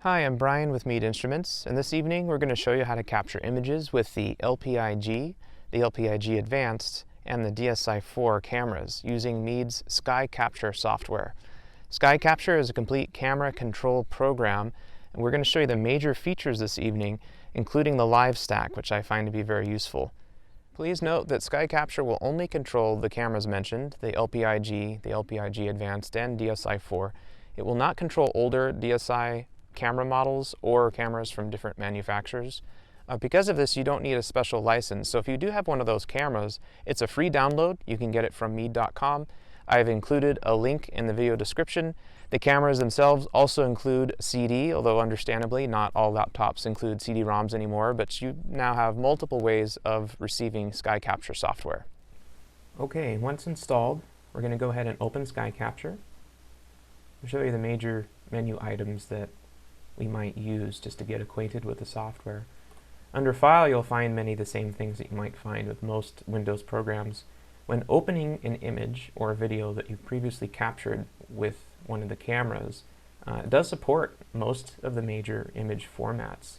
Hi, I'm Brian with Meade Instruments, and this evening we're going to show you how to capture images with the LPI-G, the LPI-G Advanced, and the DSI IV cameras using Meade's SkyCapture software. SkyCapture is a complete camera control program, and we're going to show you the major features this evening, including the live stack, which I find to be very useful. Please note that SkyCapture will only control the cameras mentioned, the LPI-G, the LPI-G Advanced, and DSI IV. It will not control older DSI camera models or cameras from different manufacturers. Because of this, you don't need a special license. So if you do have one of those cameras, it's a free download. You can get it from Meade.com. I've included a link in the video description. The cameras themselves also include CD, although understandably not all laptops include CD-ROMs anymore, but you now have multiple ways of receiving SkyCapture software. Okay, once installed, we're going to go ahead and open SkyCapture. I'll show you the major menu items that we might use just to get acquainted with the software. Under File, you'll find many of the same things that you might find with most Windows programs. When opening an image or a video that you've previously captured with one of the cameras, it does support most of the major image formats,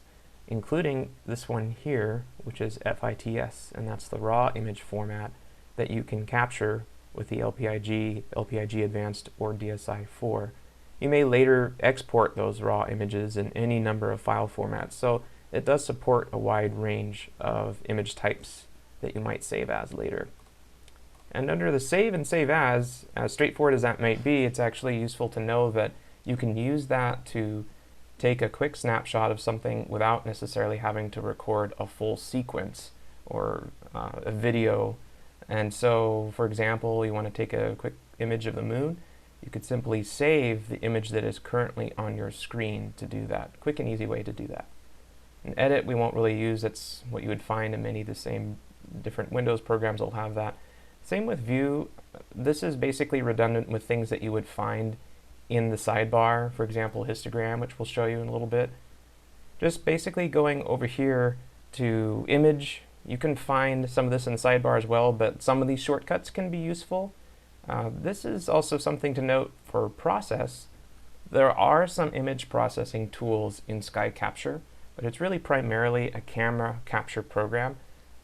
including this one here, which is FITS, and that's the raw image format that you can capture with the LPI-G, LPI-G Advanced, or DSI IV. You may later export those raw images in any number of file formats, so it does support a wide range of image types that you might save as later. And under the Save and Save As straightforward as that might be, it's actually useful to know that you can use that to take a quick snapshot of something without necessarily having to record a full sequence or a video. And so, for example, you want to take a quick image of the moon. You could simply save the image that is currently on your screen to do that. Quick and easy way to do that. And Edit we won't really use. That's what you would find in many of the same different Windows programs will have that. Same with View. This is basically redundant with things that you would find in the sidebar, for example Histogram, which we'll show you in a little bit. Just basically going over here to Image. You can find some of this in the sidebar as well, but some of these shortcuts can be useful. This is also something to note for process. There are some image processing tools in SkyCapture, but it's really primarily a camera capture program.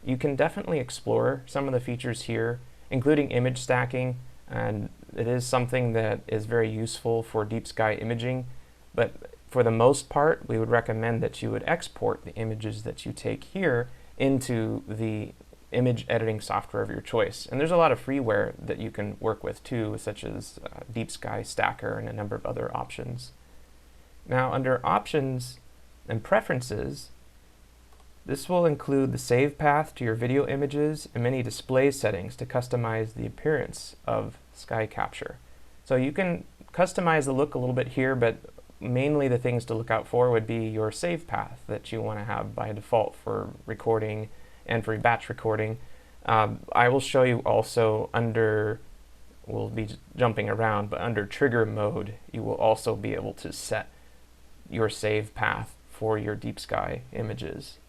You can definitely explore some of the features here, including image stacking, and it is something that is very useful for deep sky imaging, but for the most part, we would recommend that you would export the images that you take here into the image editing software of your choice. And there's a lot of freeware that you can work with too, such as Deep Sky Stacker and a number of other options. Now under Options and Preferences, this will include the save path to your video images and many display settings to customize the appearance of SkyCapture. So you can customize the look a little bit here, but mainly the things to look out for would be your save path that you want to have by default for recording and for batch recording. I will show you also under, we'll be jumping around, but under trigger mode, you will also be able to set your save path for your deep sky images.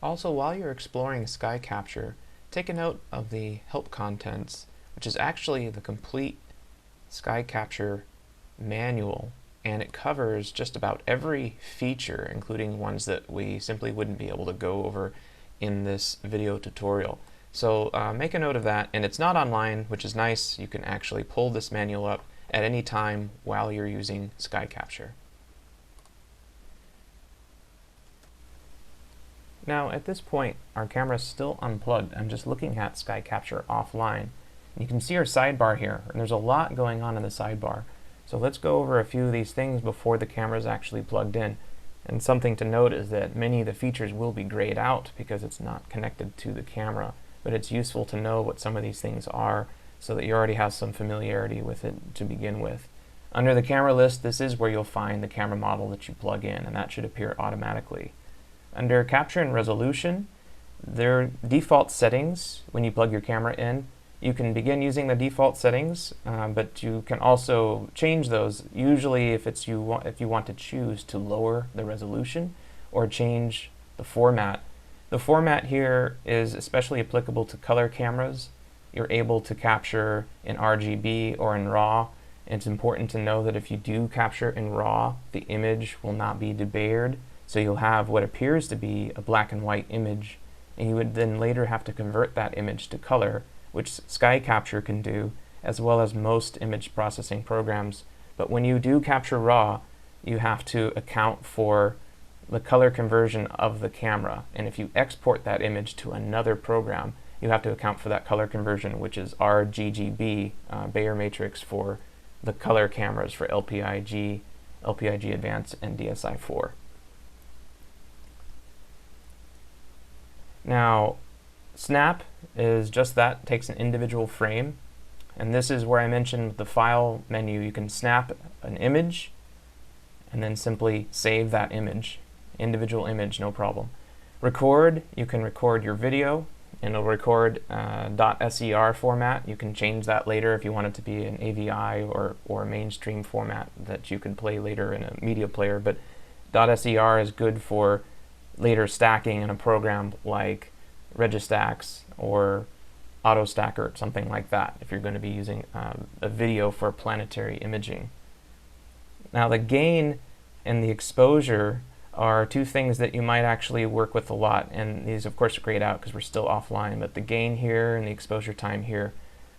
Also, while you're exploring SkyCapture, take a note of the help contents, which is actually the complete SkyCapture manual, and it covers just about every feature, including ones that we simply wouldn't be able to go over in this video tutorial. So make a note of that, and it's not online, which is nice. You can actually pull this manual up at any time while you're using SkyCapture. Now at this point, our camera is still unplugged. I'm just looking at SkyCapture offline. And you can see our sidebar here, and there's a lot going on in the sidebar. So let's go over a few of these things before the camera is actually plugged in. And something to note is that many of the features will be grayed out because it's not connected to the camera, but it's useful to know what some of these things are so that you already have some familiarity with it to begin with. Under the camera list, this is where you'll find the camera model that you plug in, and that should appear automatically. Under Capture and Resolution, there are default settings when you plug your camera in. You can begin using the default settings, but you can also change those, usually if you want to choose to lower the resolution or change the format. The format here is especially applicable to color cameras. You're able to capture in RGB or in RAW, It's important to know that if you do capture in RAW, the image will not be debayered, so you'll have what appears to be a black and white image, and you would then later have to convert that image to color, which SkyCapture can do, as well as most image processing programs. But when you do capture RAW, you have to account for the color conversion of the camera, and if you export that image to another program, you have to account for that color conversion, which is RGGB, Bayer matrix for the color cameras for LPI-G, LPI-G Advanced, and DSI IV. Now, snap is just that, takes an individual frame, and this is where I mentioned the file menu. You can snap an image and then simply save that image, individual image, no problem. Record, you can record your video, and it'll record .ser format. You can change that later if you want it to be an AVI or a mainstream format that you can play later in a media player, but .ser is good for later stacking in a program like Registax or AutoStacker, something like that, if you're going to be using a video for planetary imaging. Now, the gain and the exposure are two things that you might actually work with a lot, and these of course are grayed out because we're still offline, but the gain here and the exposure time here.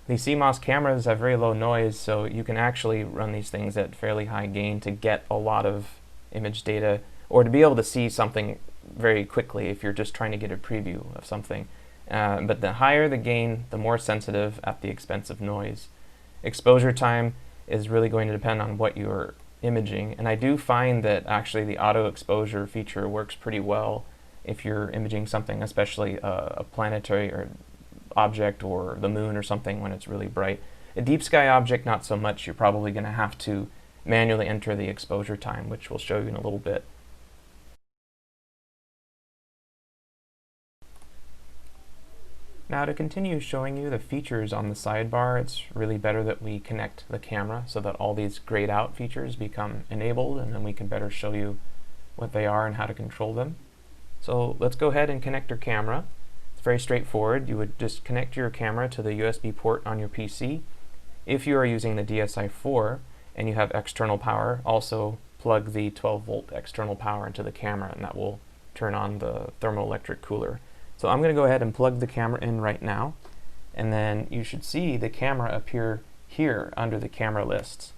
These CMOS cameras have very low noise, so you can actually run these things at fairly high gain to get a lot of image data, or to be able to see something very quickly if you're just trying to get a preview of something. But the higher the gain, the more sensitive at the expense of noise. Exposure time is really going to depend on what you're imaging, and I do find that actually the auto exposure feature works pretty well if you're imaging something, especially a planetary or object or the moon or something when it's really bright. A deep sky object, not so much. You're probably going to have to manually enter the exposure time, which we'll show you in a little bit. Now, to continue showing you the features on the sidebar, it's really better that we connect the camera so that all these grayed out features become enabled, and then we can better show you what they are and how to control them. So let's go ahead and connect our camera. It's very straightforward. You would just connect your camera to the USB port on your PC. If you are using the DSI IV and you have external power, also plug the 12-volt external power into the camera, and that will turn on the thermoelectric cooler. So I'm going to go ahead and plug the camera in right now, and then you should see the camera appear here under the camera lists.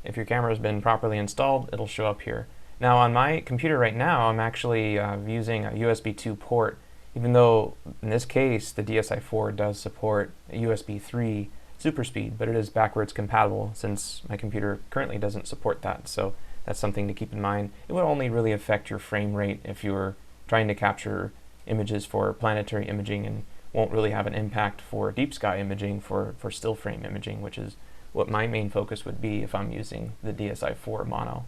If your camera has been properly installed, it'll show up here. Now on my computer right now, I'm actually using a USB 2 port, even though in this case the DSI IV does support a USB 3 super speed, but it is backwards compatible since my computer currently doesn't support that, so that's something to keep in mind. It will only really affect your frame rate if you're trying to capture images for planetary imaging, and won't really have an impact for deep sky imaging, for still frame imaging, which is what my main focus would be if I'm using the DSI IV mono.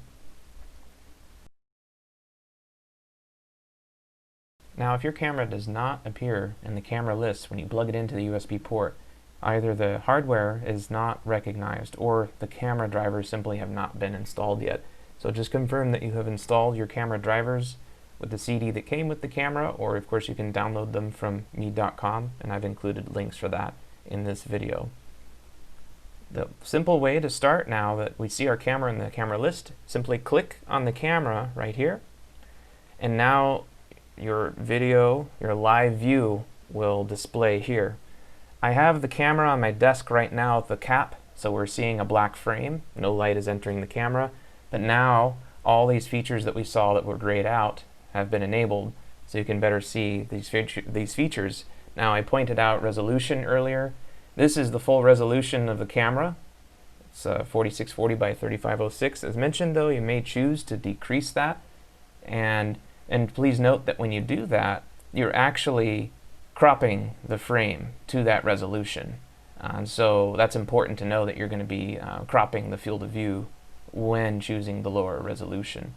Now, if your camera does not appear in the camera list when you plug it into the USB port, either the hardware is not recognized or the camera drivers simply have not been installed yet. So just confirm that you have installed your camera drivers with the CD that came with the camera, or of course you can download them from Meade.com, and I've included links for that in this video. The simple way to start, now that we see our camera in the camera list, simply click on the camera right here, and now your video, your live view will display here. I have the camera on my desk right now with the cap, so we're seeing a black frame, no light is entering the camera, but now all these features that we saw that were grayed out have been enabled, so you can better see these features. Now, I pointed out resolution earlier. This is the full resolution of the camera. It's 4640 by 3506. As mentioned, though, you may choose to decrease that, and please note that when you do that, you're actually cropping the frame to that resolution. So that's important to know, that you're going to be cropping the field of view when choosing the lower resolution.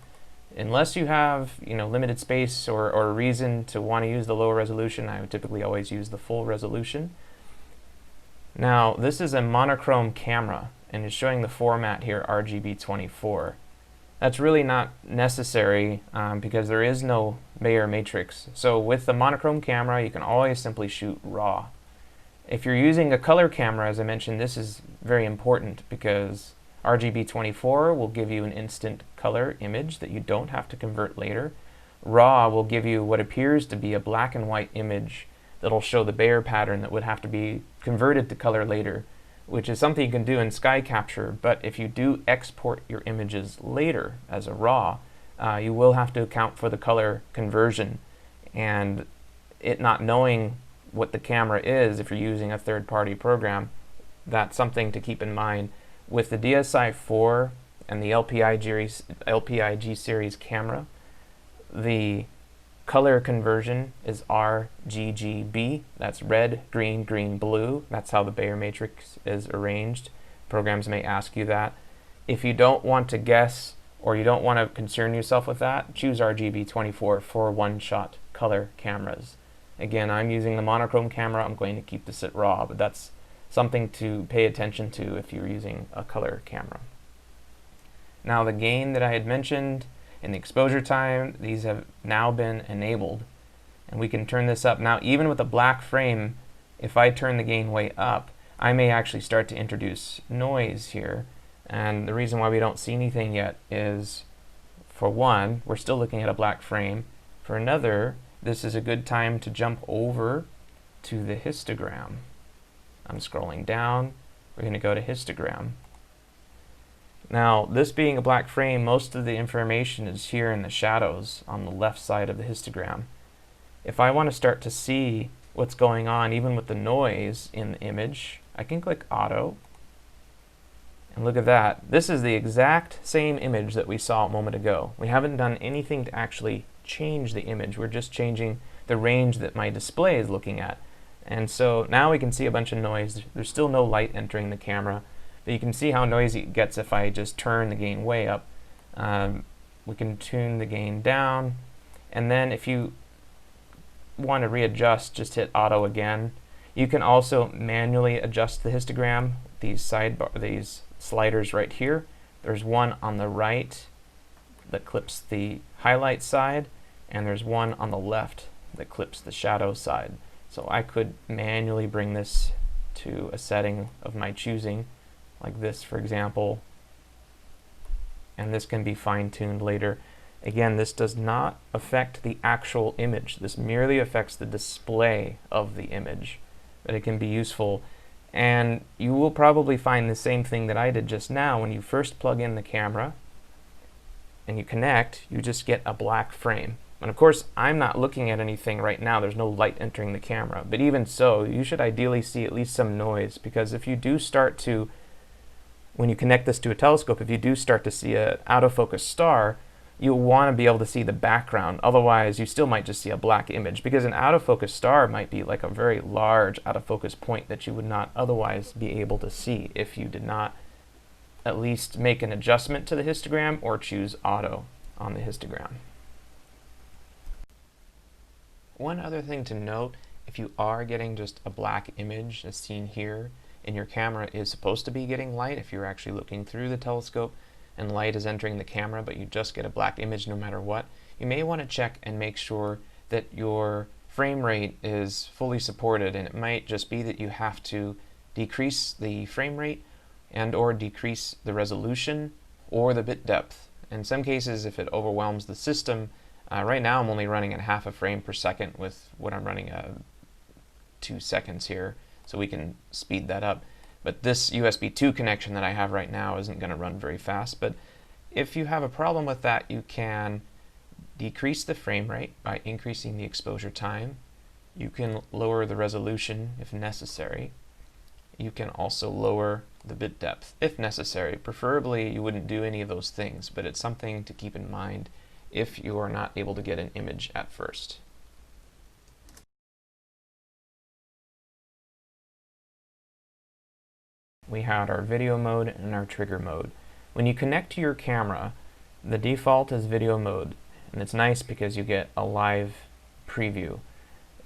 Unless you have limited space or a reason to want to use the lower resolution, I would typically always use the full resolution. Now, this is a monochrome camera, and it's showing the format here, RGB24. That's really not necessary because there is no Bayer matrix. So with the monochrome camera, you can always simply shoot RAW. If you're using a color camera, as I mentioned, this is very important because RGB24 will give you an instant color image that you don't have to convert later. RAW will give you what appears to be a black and white image that'll show the Bayer pattern that would have to be converted to color later, which is something you can do in SkyCapture, but if you do export your images later as a RAW, you will have to account for the color conversion, and it not knowing what the camera is if you're using a third-party program. That's something to keep in mind. With the DSI IV and the LPI-G series camera, the color conversion is RGGB. That's red, green, green, blue. That's how the Bayer matrix is arranged. Programs may ask you that. If you don't want to guess or you don't want to concern yourself with that, choose RGB24 for one-shot color cameras. Again, I'm using the monochrome camera. I'm going to keep this at RAW, but that's something to pay attention to if you're using a color camera. Now, the gain that I had mentioned and the exposure time, these have now been enabled, and we can turn this up. Now, even with a black frame, if I turn the gain way up, I may actually start to introduce noise here. And the reason why we don't see anything yet is, for one, we're still looking at a black frame. For another, this is a good time to jump over to the histogram. I'm scrolling down. We're going to go to histogram. Now, this being a black frame, most of the information is here in the shadows on the left side of the histogram. If I want to start to see what's going on, even with the noise in the image, I can click Auto. And look at that. This is the exact same image that we saw a moment ago. We haven't done anything to actually change the image. We're just changing the range that my display is looking at. And so now we can see a bunch of noise. There's still no light entering the camera, but you can see how noisy it gets if I just turn the gain way up. We can tune the gain down, and then if you want to readjust, just hit Auto again. You can also manually adjust the histogram. These sliders right here. There's one on the right that clips the highlight side, and there's one on the left that clips the shadow side. So I could manually bring this to a setting of my choosing, like this, for example, and this can be fine-tuned later. Again, this does not affect the actual image. This merely affects the display of the image, but it can be useful. And you will probably find the same thing that I did just now. When you first plug in the camera and you connect, you just get a black frame. And of course, I'm not looking at anything right now. There's no light entering the camera. But even so, you should ideally see at least some noise, because if you do start to, when you connect this to a telescope, if you do start to see an out-of-focus star, you'll want to be able to see the background. Otherwise, you still might just see a black image, because an out-of-focus star might be like a very large out-of-focus point that you would not otherwise be able to see if you did not at least make an adjustment to the histogram or choose Auto on the histogram. One other thing to note, if you are getting just a black image as seen here, and your camera is supposed to be getting light, if you're actually looking through the telescope and light is entering the camera, but you just get a black image no matter what, you may want to check and make sure that your frame rate is fully supported, and it might just be that you have to decrease the frame rate and or decrease the resolution or the bit depth. In some cases, if it overwhelms the system, right now I'm only running at half a frame per second with what I'm running 2 seconds here, so we can speed that up. But this USB 2 connection that I have right now isn't going to run very fast. But if you have a problem with that, you can decrease the frame rate by increasing the exposure time. You can lower the resolution if necessary. You can also lower the bit depth if necessary. Preferably you wouldn't do any of those things, but it's something to keep in mind if you are not able to get an image at first. We had our video mode and our trigger mode. When you connect to your camera, the default is video mode, and it's nice because you get a live preview,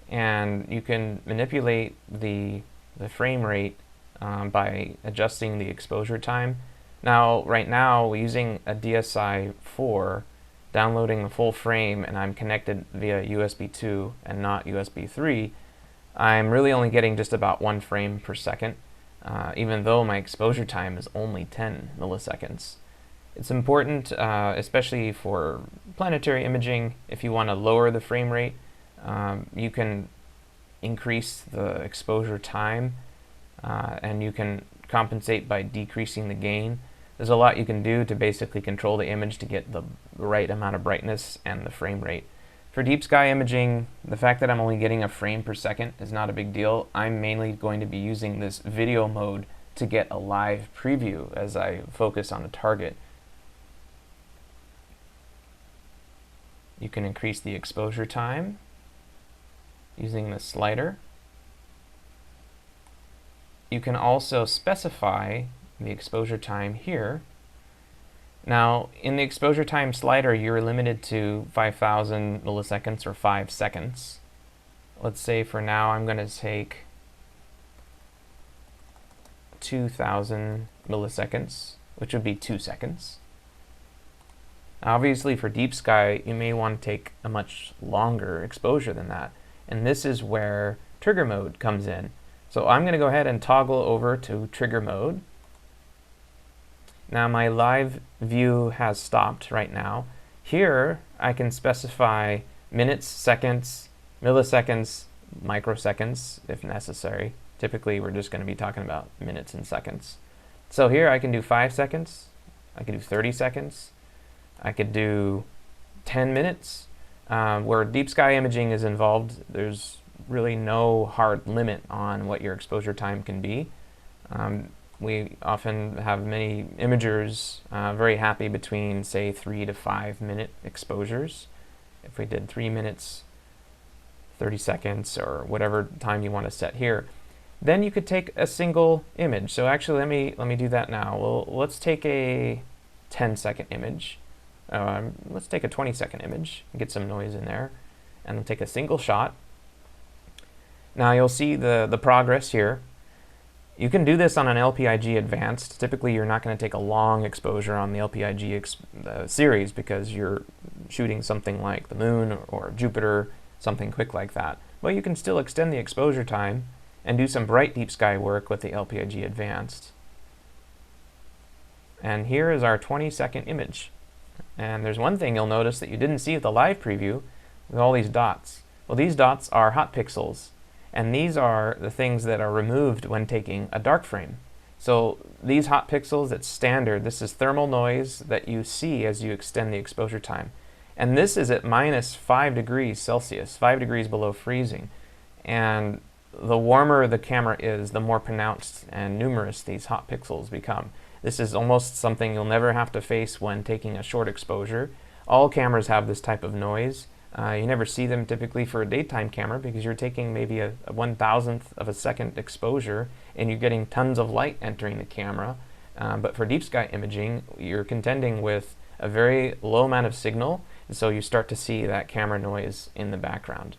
and you can manipulate the frame rate by adjusting the exposure time. Now, right now, using a DSI IV, downloading the full frame, and I'm connected via USB 2 and not USB 3, I'm really only getting just about 1 frame per second, even though my exposure time is only 10 milliseconds. It's important, especially for planetary imaging, if you want to lower the frame rate, you can increase the exposure time, and you can compensate by decreasing the gain. There's a lot you can do to basically control the image to get the right amount of brightness and the frame rate. For deep sky imaging, the fact that I'm only getting a frame per second is not a big deal. I'm mainly going to be using this video mode to get a live preview as I focus on a target. You can increase the exposure time using the slider. You can also specify the exposure time here. Now, in the exposure time slider, you're limited to 5,000 milliseconds or 5 seconds. Let's say for now I'm going to take 2,000 milliseconds, which would be 2 seconds. Obviously, for deep sky, you may want to take a much longer exposure than that. And this is where trigger mode comes in. So I'm going to go ahead and toggle over to trigger mode. Now my live view has stopped right now. Here I can specify minutes, seconds, milliseconds, microseconds if necessary. Typically we're just going to be talking about minutes and seconds. So here I can do 5 seconds, I can do 30 seconds, I could do 10 minutes. Where deep sky imaging is involved, there's really no hard limit on what your exposure time can be. We often have many imagers very happy between, say, 3 to 5 minute exposures. If we did 3 minutes, 30 seconds, or whatever time you want to set here, then you could take a single image. So actually, let me do that now. Well, let's take a 10-second image. Let's take a 20-second image and get some noise in there, and then take a single shot. Now you'll see the progress here. You can do this on an LPI-G Advanced. Typically you're not going to take a long exposure on the LPI-G series because you're shooting something like the moon or Jupiter, something quick like that. But you can still extend the exposure time and do some bright deep sky work with the LPI-G Advanced. And here is our 20-second image. And there's one thing you'll notice that you didn't see with the live preview with all these dots. Well, these dots are hot pixels. And these are the things that are removed when taking a dark frame. So these hot pixels, it's standard. This is thermal noise that you see as you extend the exposure time. And this is at minus 5 degrees Celsius, 5 degrees below freezing. And the warmer the camera is, the more pronounced and numerous these hot pixels become. This is almost something you'll never have to face when taking a short exposure. All cameras have this type of noise. You never see them typically for a daytime camera because you're taking maybe a 1,000th of a second exposure and you're getting tons of light entering the camera. But for deep sky imaging, you're contending with a very low amount of signal, and so you start to see that camera noise in the background.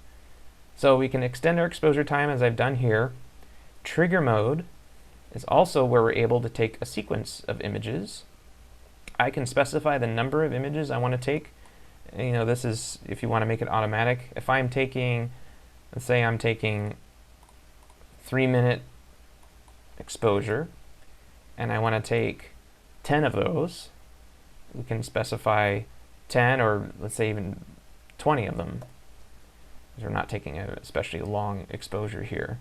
So we can extend our exposure time as I've done here. Trigger mode is also where we're able to take a sequence of images. I can specify the number of images I want to take. You know, this is if you want to make it automatic. If I'm taking, let's say I'm taking 3-minute exposure and I want to take 10 of those, we can specify 10 or let's say even 20 of them. We're not taking a especially long exposure here.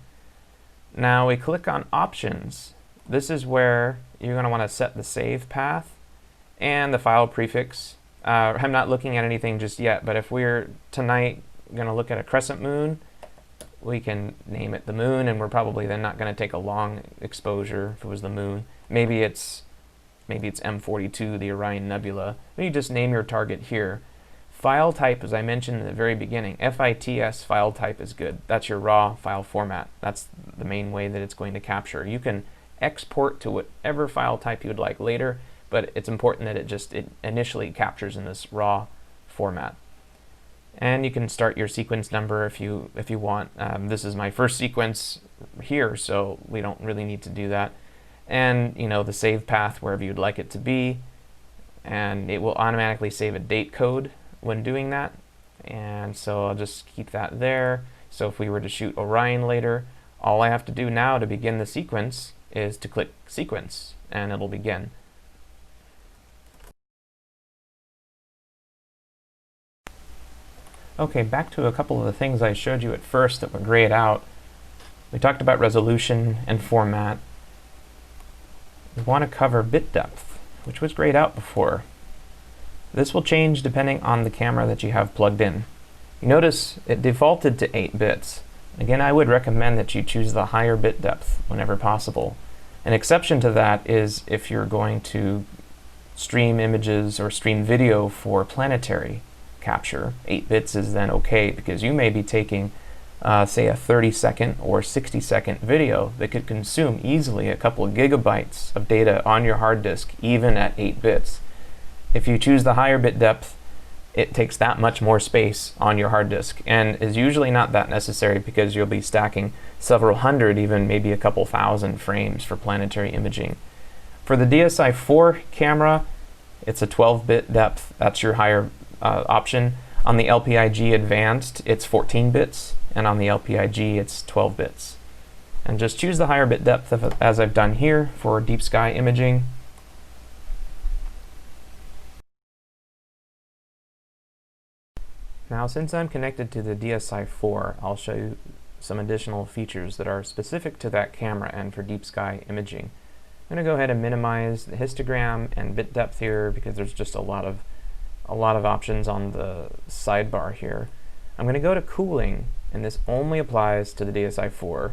Now we click on options. This is where you're going to want to set the save path and the file prefix. I'm not looking at anything just yet, but if we're tonight going to look at a crescent moon, we can name it the moon, and we're probably then not going to take a long exposure if it was the moon. Maybe it's M42, the Orion Nebula. Then you just name your target here. File type, as I mentioned in the very beginning, FITS file type is good. That's your raw file format. That's the main way that it's going to capture. You can export to whatever file type you would like later, but it's important that it initially captures in this raw format. And you can start your sequence number if you want. This is my first sequence here, so we don't really need to do that. And you know, the save path wherever you'd like it to be, and it will automatically save a date code when doing that. And so I'll just keep that there. So if we were to shoot Orion later, all I have to do now to begin the sequence is to click Sequence, and it'll begin. Okay, back to a couple of the things I showed you at first that were grayed out. We talked about resolution and format. We want to cover bit depth, which was grayed out before. This will change depending on the camera that you have plugged in. You notice it defaulted to 8 bits. Again, I would recommend that you choose the higher bit depth whenever possible. An exception to that is if you're going to stream images or stream video for planetary capture. 8 bits is then okay, because you may be taking say a 30-second or 60-second video that could consume easily a couple of gigabytes of data on your hard disk, even at 8 bits. If you choose the higher bit depth, it takes that much more space on your hard disk, and is usually not that necessary because you'll be stacking several hundred, even maybe a couple thousand frames for planetary imaging. For the DSI IV camera, it's a 12-bit depth. That's your higher option. On the LPI-G Advanced, it's 14 bits, and on the LPI-G, it's 12 bits. And just choose the higher bit depth as I've done here for deep sky imaging. Now, since I'm connected to the DSI IV, I'll show you some additional features that are specific to that camera and for deep sky imaging. I'm going to go ahead and minimize the histogram and bit depth here because there's just a lot of options on the sidebar here. I'm going to go to cooling, and this only applies to the DSI IV.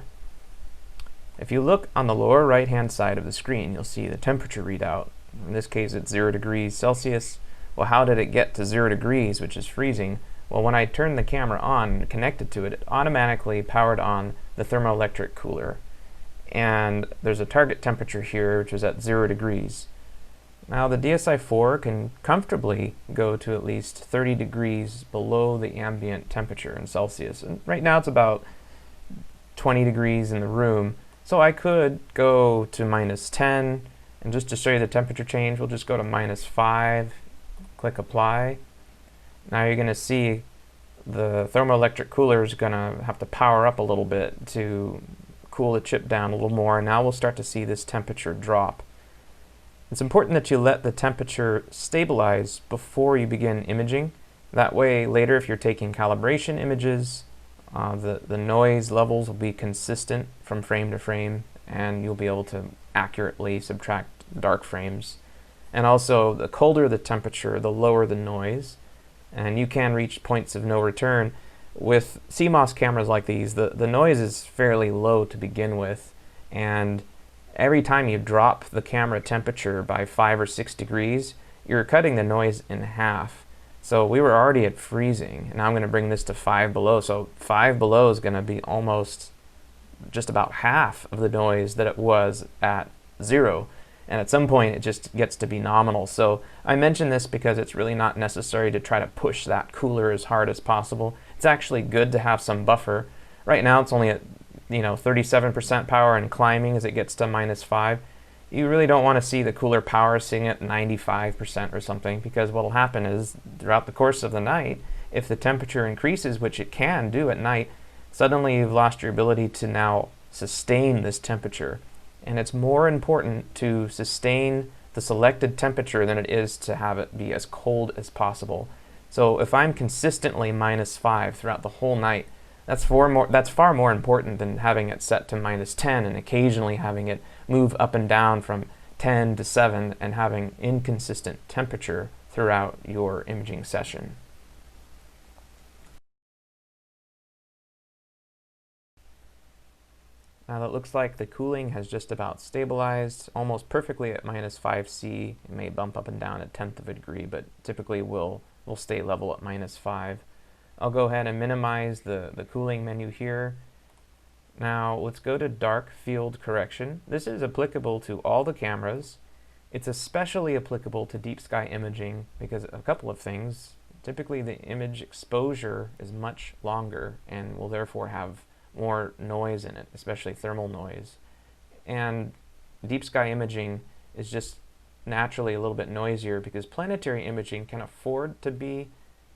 If you look on the lower right hand side of the screen, you'll see the temperature readout. In this case, it's 0 degrees Celsius. Well, how did it get to 0 degrees, which is freezing? Well, when I turned the camera on and connected to it, it automatically powered on the thermoelectric cooler. And there's a target temperature here, which is at 0 degrees. Now, the DSI IV can comfortably go to at least 30 degrees below the ambient temperature in Celsius. And right now, it's about 20 degrees in the room. So I could go to -10, and just to show you the temperature change, we'll just go to -5, click Apply. Now you're going to see the thermoelectric cooler is going to have to power up a little bit to cool the chip down a little more, and now we'll start to see this temperature drop. It's important that you let the temperature stabilize before you begin imaging. That way, later, if you're taking calibration images, the noise levels will be consistent from frame to frame, and you'll be able to accurately subtract dark frames. And also, the colder the temperature, the lower the noise. And you can reach points of no return. With CMOS cameras like these, the noise is fairly low to begin with, and every time you drop the camera temperature by 5 or 6 degrees, you're cutting the noise in half. So we were already at freezing, and now I'm going to bring this to 5 below. So 5 below is going to be almost just about half of the noise that it was at 0. And at some point, it just gets to be nominal. So I mention this because it's really not necessary to try to push that cooler as hard as possible. It's actually good to have some buffer. Right now, it's only at 37% power and climbing as it gets to -5. You really don't want to see the cooler power sitting at 95% or something, because what will happen is throughout the course of the night, if the temperature increases, which it can do at night, suddenly you've lost your ability to now sustain this temperature. And it's more important to sustain the selected temperature than it is to have it be as cold as possible. So if I'm consistently -5 throughout the whole night, that's far more important than having it set to -10 and occasionally having it move up and down from 10 to 7 and having inconsistent temperature throughout your imaging session. Now that looks like the cooling has just about stabilized, almost perfectly at -5°C. It may bump up and down a 1/10 of a degree, but typically will stay level at -5. I'll go ahead and minimize the cooling menu here. Now let's go to dark field correction. This is applicable to all the cameras. It's especially applicable to deep sky imaging because a couple of things. Typically the image exposure is much longer and will therefore have more noise in it, especially thermal noise. And deep sky imaging is just naturally a little bit noisier because planetary imaging can afford to be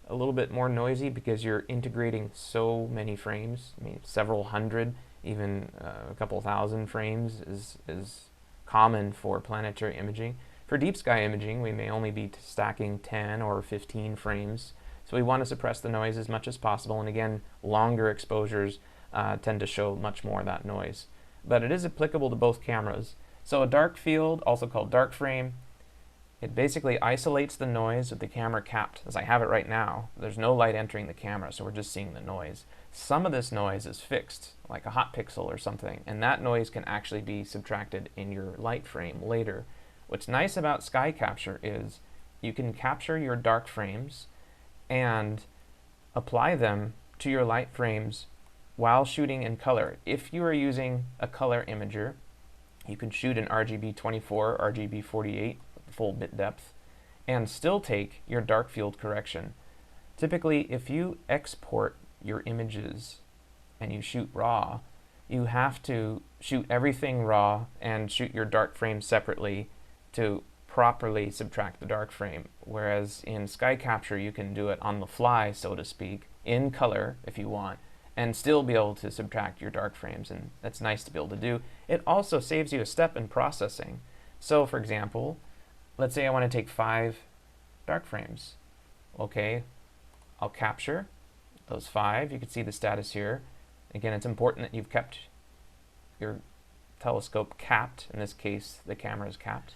a little bit more noisy because you're integrating so many frames. I mean, several hundred, even a couple thousand frames is common for planetary imaging. For deep sky imaging, we may only be stacking 10 or 15 frames. So we want to suppress the noise as much as possible. And again, longer exposures tend to show much more of that noise. But it is applicable to both cameras. So a dark field, also called dark frame, it basically isolates the noise with the camera capped. As I have it right now, there's no light entering the camera, so we're just seeing the noise. Some of this noise is fixed, like a hot pixel or something, and that noise can actually be subtracted in your light frame later. What's nice about SkyCapture is you can capture your dark frames and apply them to your light frames while shooting in color. If you are using a color imager, you can shoot in RGB 24, RGB 48, full bit depth, and still take your dark field correction. Typically, if you export your images and you shoot raw, you have to shoot everything raw and shoot your dark frame separately to properly subtract the dark frame. Whereas in SkyCapture, you can do it on the fly, so to speak, in color if you want, and still be able to subtract your dark frames, and that's nice to be able to do. It also saves you a step in processing. So for example, let's say I want to take 5 dark frames. Okay, I'll capture those 5. You can see the status here. Again, it's important that you've kept your telescope capped. In this case, the camera is capped.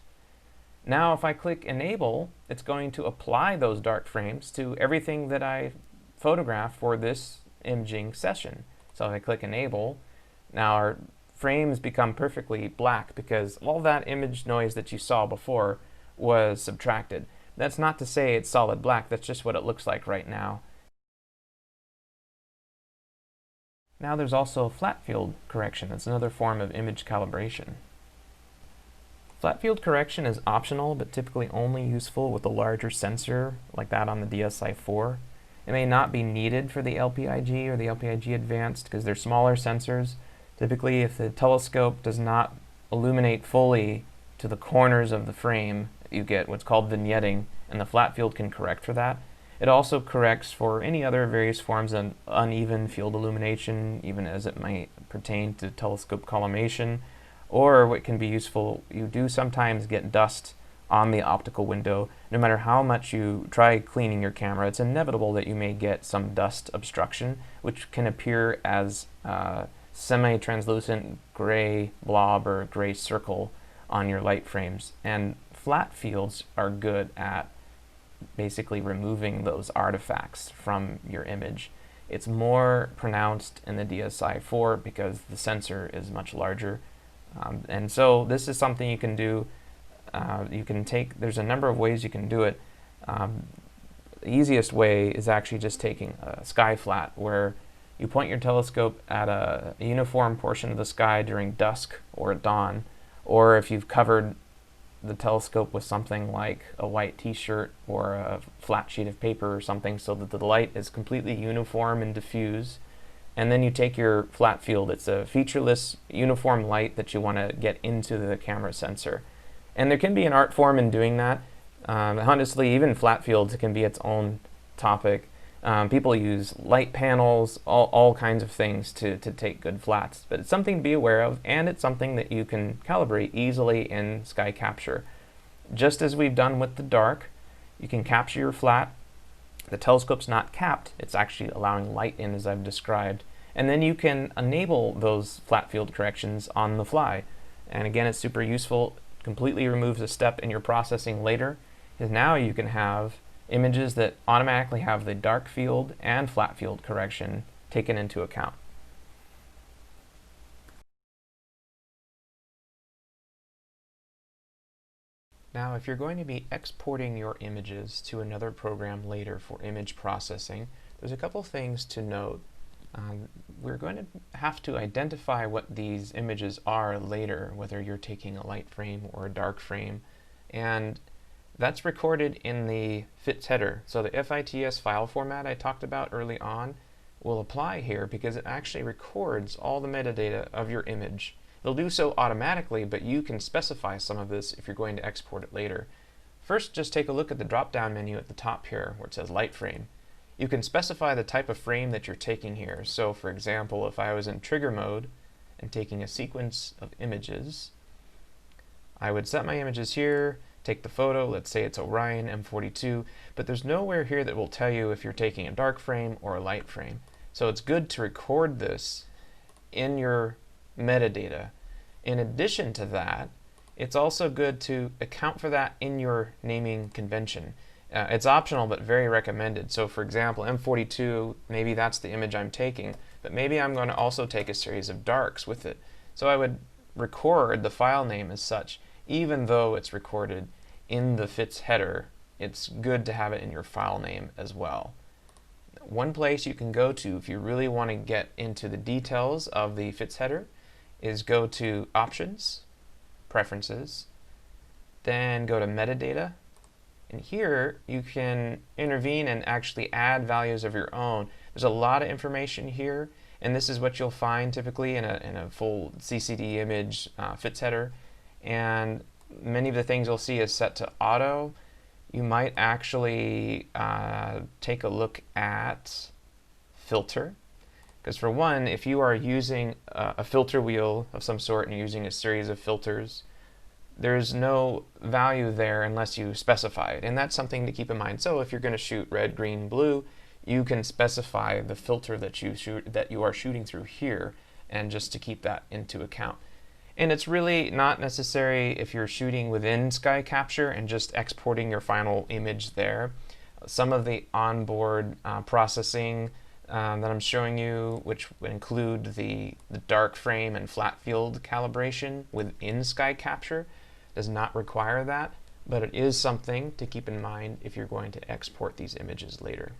Now if I click enable, it's going to apply those dark frames to everything that I photographed for this imaging session. So if I click enable, now our frames become perfectly black because all that image noise that you saw before was subtracted. That's not to say it's solid black, that's just what it looks like right now. Now there's also flat field correction. That's another form of image calibration. Flat field correction is optional, but typically only useful with a larger sensor like that on the DSI IV. It may not be needed for the LPI-G or the LPI-G Advanced because they're smaller sensors. Typically, if the telescope does not illuminate fully to the corners of the frame, you get what's called vignetting, and the flat field can correct for that. It also corrects for any other various forms of uneven field illumination, even as it might pertain to telescope collimation. Or what can be useful, you do sometimes get dust on the optical window. No matter how much you try cleaning your camera, it's inevitable that you may get some dust obstruction, which can appear as a semi-translucent gray blob or gray circle on your light frames. And flat fields are good at basically removing those artifacts from your image. It's more pronounced in the DSI IV because the sensor is much larger. And so this is something you can do. There's a number of ways you can do it. The easiest way is actually just taking a sky flat, where you point your telescope at a uniform portion of the sky during dusk or at dawn, or if you've covered the telescope with something like a white t-shirt or a flat sheet of paper or something so that the light is completely uniform and diffuse. And then you take your flat field. It's a featureless, uniform light that you want to get into the camera sensor. And there can be an art form in doing that. Honestly, even flat fields can be its own topic. People use light panels, all kinds of things to take good flats. But it's something to be aware of, and it's something that you can calibrate easily in SkyCapture. Just as we've done with the dark, you can capture your flat. The telescope's not capped, it's actually allowing light in as I've described. And then you can enable those flat field corrections on the fly. And again, it's super useful. Completely removes a step in your processing later, because now you can have images that automatically have the dark field and flat field correction taken into account. Now, if you're going to be exporting your images to another program later for image processing, there's a couple things to note. We're going to have to identify what these images are later, whether you're taking a light frame or a dark frame, and that's recorded in the FITS header. So the FITS file format I talked about early on will apply here because it actually records all the metadata of your image. It'll do so automatically, but you can specify some of this if you're going to export it later. First, just take a look at the drop-down menu at the top here where it says light frame. you can specify the type of frame that you're taking here. So for example, if I was in trigger mode and taking a sequence of images, I would set my images here, take the photo, let's say it's Orion M42, but there's nowhere here that will tell you if you're taking a dark frame or a light frame. So it's good to record this in your metadata. In addition to that, it's also good to account for that in your naming convention. It's optional but very recommended. So for example, M42, maybe that's the image I'm taking, but maybe I'm going to also take a series of darks with it. So I would record the file name as such. Even though it's recorded in the FITS header, it's good to have it in your file name as well. One place you can go to if you really want to get into the details of the FITS header is go to Options, Preferences, then go to Metadata, and here you can intervene and actually add values of your own. There's a lot of information here, and this is what you'll find typically in a full CCD image FITS header. And many of the things you'll see is set to auto. You might actually take a look at filter, because for one, if you are using a filter wheel of some sort and you're using a series of filters, there's no value there unless you specify it, and that's something to keep in mind. So if you're going to shoot red, green, blue, you can specify the filter that you are shooting through here, and just to keep that into account. And it's really not necessary if you're shooting within SkyCapture and just exporting your final image there. Some of the onboard processing that I'm showing you, which would include the dark frame and flat field calibration within SkyCapture, does not require that, but it is something to keep in mind if you're going to export these images later.